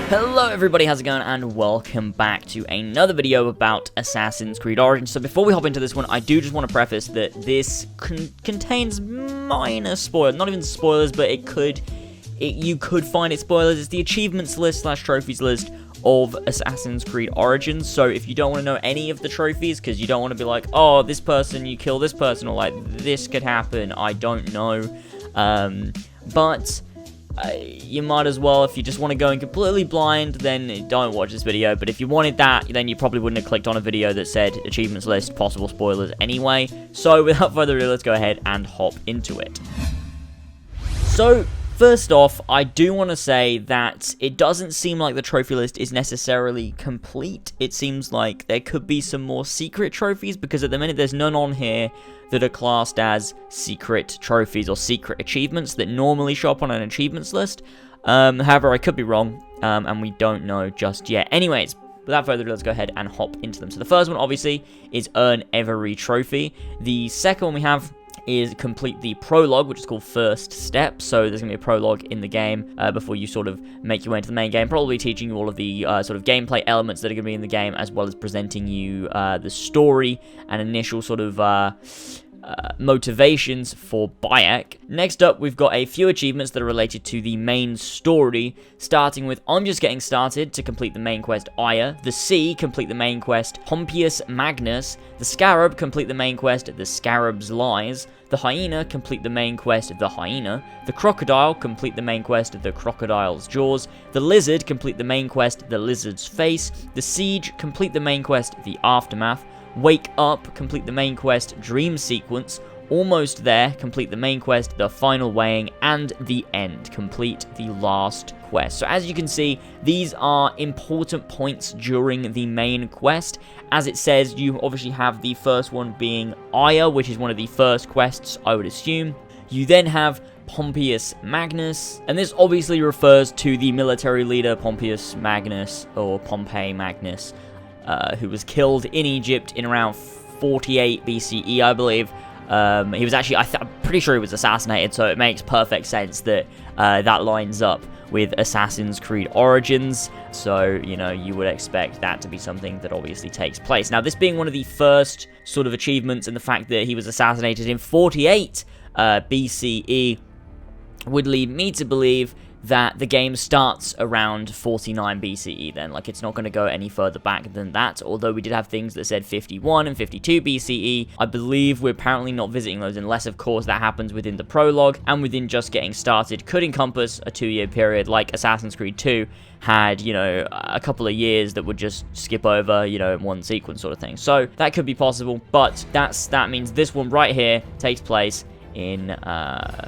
Hello everybody, how's it going, and welcome back to another video about Assassin's Creed Origins. So before we hop into this one, I do just want to preface that this contains minor spoilers, not even spoilers, but you could find it spoilers. It's the achievements list / trophies list of Assassin's Creed Origins. So if you don't want to know any of the trophies, because you don't want to be like, oh, this person, you kill this person, or like, this could happen, I don't know, you might as well, if you just want to go in completely blind, then don't watch this video. But if you wanted that, then you probably wouldn't have clicked on a video that said achievements list, possible spoilers anyway. So without further ado, let's go ahead and hop into it. So first off, I do want to say that it doesn't seem like the trophy list is necessarily complete. It seems like there could be some more secret trophies, because at the minute there's none on here that are classed as secret trophies or secret achievements that normally show up on an achievements list. However, I could be wrong, and we don't know just yet. Anyways, without further ado, let's go ahead and hop into them. So the first one, obviously, is earn every trophy. The second one we have is complete the prologue, which is called First Step. So there's going to be a prologue in the game before you sort of make your way into the main game, probably teaching you all of the sort of gameplay elements that are going to be in the game, as well as presenting you the story and initial sort of motivations for Bayek. Next up, we've got a few achievements that are related to the main story, starting with I'm Just Getting Started to complete the main quest Aya, the Sea, complete the main quest Pompeius Magnus, the Scarab, complete the main quest The Scarab's Lies, the Hyena, complete the main quest The Hyena, the Crocodile, complete the main quest The Crocodile's Jaws, the Lizard, complete the main quest The Lizard's Face, the Siege, complete the main quest The Aftermath, Wake Up, complete the main quest Dream Sequence, Almost There, complete the main quest The Final Weighing, and The End, complete the last quest. So as you can see, these are important points during the main quest. As it says, you obviously have the first one being Aya, which is one of the first quests, I would assume. You then have Pompeius Magnus, and this obviously refers to the military leader Pompeius Magnus, or Pompey Magnus, who was killed in Egypt in around 48 BCE, I believe. He was actually, I'm pretty sure he was assassinated, so it makes perfect sense that that lines up with Assassin's Creed Origins. So, you know, you would expect that to be something that obviously takes place. Now, this being one of the first sort of achievements, and the fact that he was assassinated in 48 BCE would lead me to believe that the game starts around 49 BCE then. Like, it's not going to go any further back than that, although we did have things that said 51 and 52 BCE. I believe we're apparently not visiting those, unless, of course, that happens within the prologue, and within Just Getting Started could encompass a 2-year period, like Assassin's Creed 2 had, you know, a couple of years that would just skip over, you know, in one sequence sort of thing. So that could be possible, but that means this one right here takes place in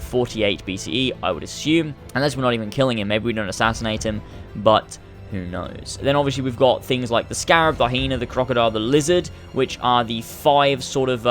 48 BCE, I would assume, unless we're not even killing him. Maybe we don't assassinate him, but who knows. Then obviously we've got things like the Scarab, the Hyena, the Crocodile, the Lizard, which are the four sort of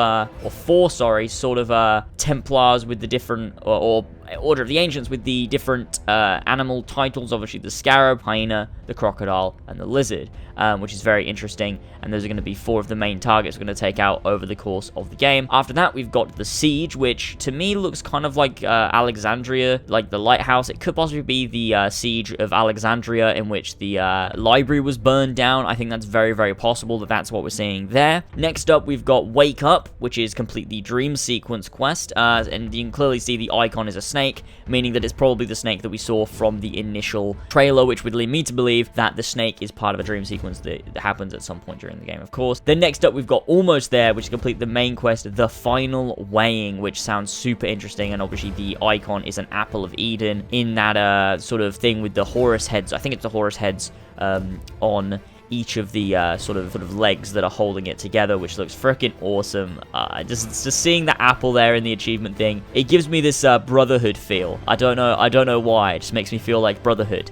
Templars with the different, or Order of the Ancients with the different animal titles. Obviously the Scarab, Hyena, the Crocodile, and the Lizard, which is very interesting, and those are going to be 4 of the main targets we're going to take out over the course of the game. After that, we've got the Siege, which to me looks kind of like Alexandria, like the lighthouse. It could possibly be the Siege of Alexandria, in which the library was burned down. I think that's very, very possible that that's what we're seeing there. Next up, we've got Wake Up, which is complete the Dream Sequence quest, and you can clearly see the icon is a snake, meaning that it's probably the snake that we saw from the initial trailer, which would lead me to believe that the snake is part of a dream sequence that happens at some point during the game, of course. Then next up, we've got Almost There, which is complete the main quest, The Final Weighing, which sounds super interesting, and obviously the icon is an apple of Eden in that sort of thing with the Horus heads. I think it's the Horus heads on each of the sort of legs that are holding it together, which looks freaking awesome. Just seeing the apple there in the achievement thing, it gives me this Brotherhood feel. I don't know why. It just makes me feel like Brotherhood,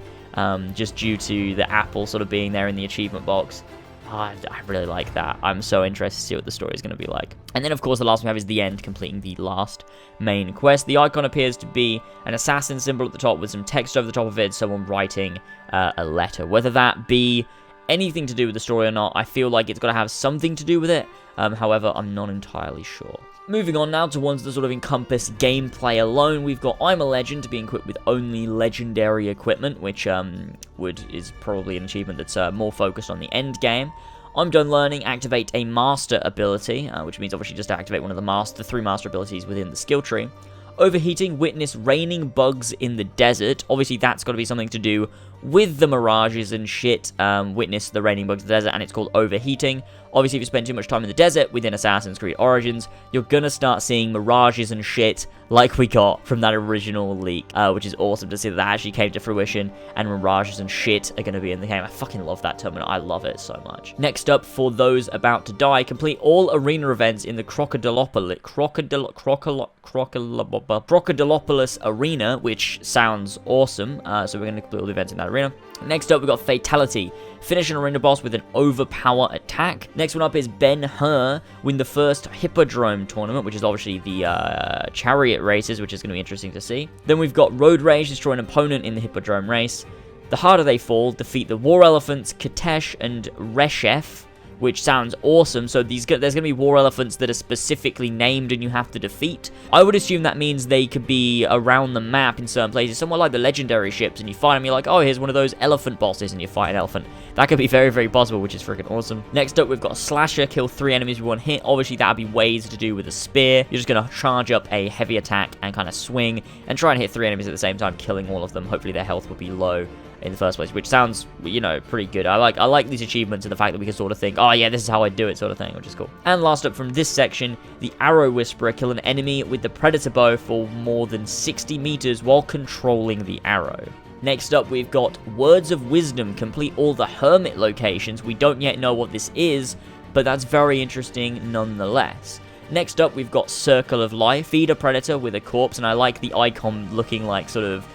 just due to the apple sort of being there in the achievement box. I really like that. I'm so interested to see what the story is going to be like. And then, of course, the last one we have is The End, completing the last main quest. The icon appears to be an assassin symbol at the top with some text over the top of it, someone writing a letter. Whether that be anything to do with the story or not. I feel like it's got to have something to do with it. However, I'm not entirely sure. Moving on now to ones that sort of encompass gameplay alone, we've got I'm a Legend being equipped with only legendary equipment, which is probably an achievement that's more focused on the end game. I'm done learning, activate a master ability, which means obviously just to activate one of the 3 master abilities within the skill tree. Overheating, witness raining bugs in the desert. Obviously, that's got to be something to do with the mirages and shit. Witness the raining bugs in the desert, and it's called overheating. Obviously, if you spend too much time in the desert within Assassin's Creed Origins, you're gonna start seeing mirages and shit like we got from that original leak, which is awesome to see that actually came to fruition, and mirages and shit are gonna be in the game. I fucking love that terminal. I love it so much. Next up, for those about to die, complete all arena events in the Crocodilopolis Arena, which sounds awesome. So we're gonna complete all the events in that arena. Next up, we got Fatality. Finish an arena boss with an overpower attack. Next one up is Ben-Hur. Win the first Hippodrome tournament, which is obviously the chariot races, which is going to be interesting to see. Then we've got Road Rage. Destroy an opponent in the Hippodrome race. The harder they fall, defeat the War Elephants, Katesh and Reshef, which sounds awesome. So there's going to be war elephants that are specifically named and you have to defeat. I would assume that means they could be around the map in certain places, somewhat like the legendary ships, and you fight them, you're like, oh, here's one of those elephant bosses, and you fight an elephant. That could be very, very possible, which is freaking awesome. Next up, we've got a Slasher, kill 3 enemies with 1 hit. Obviously, that would be ways to do with a spear. You're just going to charge up a heavy attack and kind of swing and try and hit 3 enemies at the same time, killing all of them. Hopefully, their health will be low in the first place, which sounds, you know, pretty good. I like these achievements and the fact that we can sort of think, oh yeah, this is how I do it sort of thing, which is cool. And last up from this section, the Arrow Whisperer, kill an enemy with the Predator Bow for more than 60 meters while controlling the arrow. Next up, we've got Words of Wisdom, complete all the Hermit locations. We don't yet know what this is, but that's very interesting nonetheless. Next up, we've got Circle of Life, feed a predator with a corpse, and I like the icon looking like sort of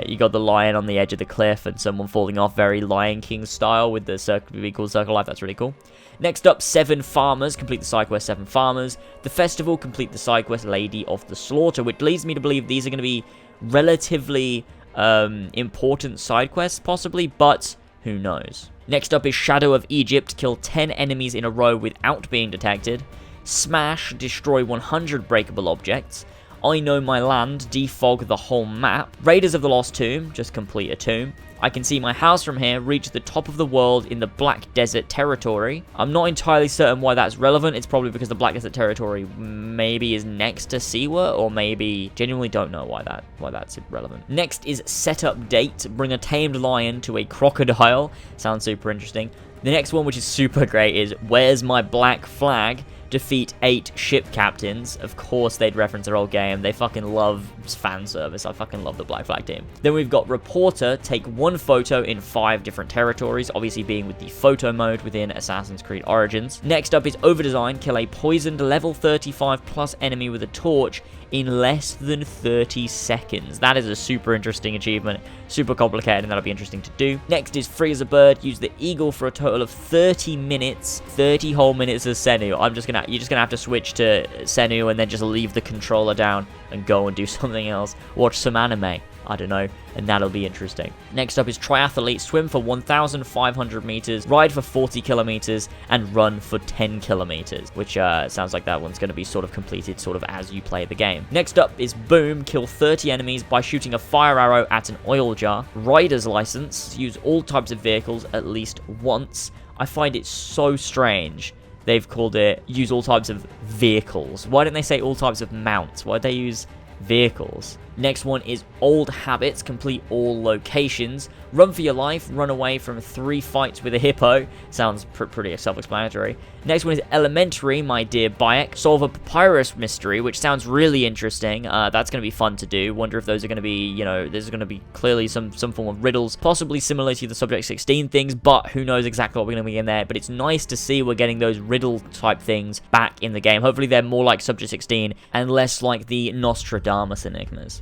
you got the lion on the edge of the cliff and someone falling off, very Lion King style with the circle, be called Circle of Life. That's really cool. Next up, 7 Farmers, complete the side quest 7 Farmers. The Festival, complete the side quest Lady of the Slaughter, which leads me to believe these are going to be relatively important side quests, possibly, but who knows. Next up is Shadow of Egypt, kill 10 enemies in a row without being detected. Smash, destroy 100 breakable objects. I Know My Land, defog the whole map. Raiders of the Lost Tomb, just complete a tomb. I Can See My House from Here, reach the top of the world in the Black Desert Territory. I'm not entirely certain why that's relevant. It's probably because the Black Desert Territory maybe is next to Siwa, or maybe genuinely don't know why that's relevant. Next is Setup Date, bring a tamed lion to a crocodile. Sounds super interesting. The next one, which is super great, is Where's My Black Flag? Defeat 8 ship captains. Of course they'd reference their old game. They fucking love fan service. I fucking love the Black Flag team. Then we've got Reporter, take 1 photo in 5 different territories, obviously being with the photo mode within Assassin's Creed Origins. Next up is Overdesign, kill a poisoned level 35 plus enemy with a torch in less than 30 seconds. That is a super interesting achievement, super complicated, and that'll be interesting to do. Next is Free as a Bird, use the Eagle for a total of 30 minutes, 30 whole minutes as Senu. You're just gonna have to switch to Senu and then just leave the controller down and go and do something else. Watch some anime, I don't know, and that'll be interesting. Next up is Triathlete, swim for 1,500 meters, ride for 40 kilometers, and run for 10 kilometers, which sounds like that one's going to be sort of completed sort of as you play the game. Next up is Boom, kill 30 enemies by shooting a fire arrow at an oil jar. Rider's License, use all types of vehicles at least once. I find it so strange they've called it use all types of vehicles. Why didn't they say all types of mounts? Why'd they use vehicles? Next one is Old Habits, complete all locations. Run for your life, run away from 3 fights with a hippo. Sounds pretty self-explanatory. Next one is Elementary, My Dear Bayek. Solve a papyrus mystery, which sounds really interesting. That's going to be fun to do. Wonder if those are going to be, you know, there's going to be clearly some form of riddles, possibly similar to the Subject 16 things, but who knows exactly what we're going to be in there. But it's nice to see we're getting those riddle type things back in the game. Hopefully they're more like Subject 16 and less like the Nostradamus enigmas.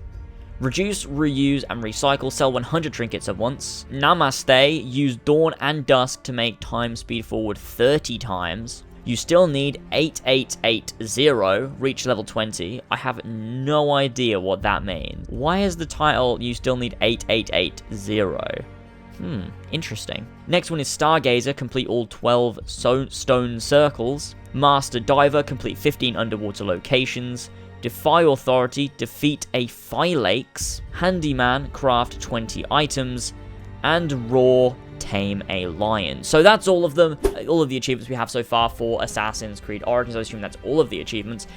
Reduce, reuse, and recycle. Sell 100 trinkets at once. Namaste. Use Dawn and Dusk to make time speed forward 30 times. You still need 8880. Reach level 20. I have no idea what that means. Why is the title, You Still Need 8880? Interesting. Next one is Stargazer, complete all 12 stone circles. Master Diver, complete 15 underwater locations. Defy Authority, defeat a Phylax. Handyman, craft 20 items. And Roar, tame a lion. So that's all of them, all of the achievements we have so far for Assassin's Creed Origins. I assume that's all of the achievements.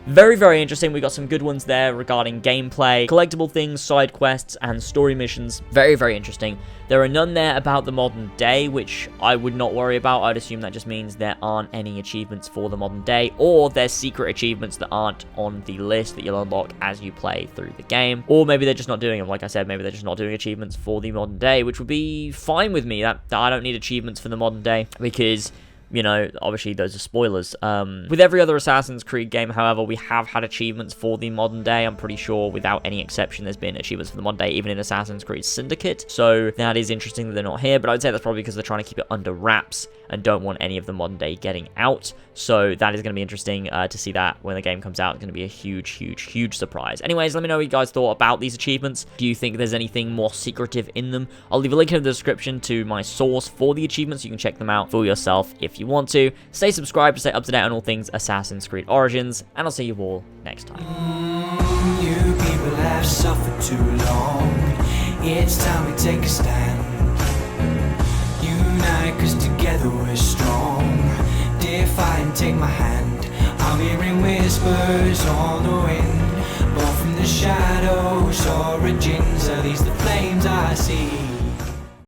Very, very interesting. We got some good ones there regarding gameplay, collectible things, side quests, and story missions. Very, very interesting. There are none there about the modern day, which I would not worry about. I'd assume that just means there aren't any achievements for the modern day, or there's secret achievements that aren't on the list that you'll unlock as you play through the game. Or maybe they're just not doing them. Like I said, maybe they're just not doing achievements for the modern day, which would be fine with me. That I don't need achievements for the modern day, because, you know, obviously those are spoilers. With every other Assassin's Creed game, however, we have had achievements for the modern day. I'm pretty sure, without any exception, there's been achievements for the modern day, even in Assassin's Creed Syndicate. So that is interesting that they're not here, but I'd say that's probably because they're trying to keep it under wraps and don't want any of the modern day getting out. So that is going to be interesting to see that when the game comes out. It's going to be a huge, huge, huge surprise. Anyways, let me know what you guys thought about these achievements. Do you think there's anything more secretive in them? I'll leave a link in the description to my source for the achievements. You can check them out for yourself if you want to. Stay subscribed to stay up to date on all things Assassin's Creed Origins, and I'll see you all next time. You people have suffered too long. It's time we take a stand. Unite, 'cause together we're strong. Defy and take my hand. I'm hearing whispers on the wind, born from the shadows. Origins, are these the flames I see?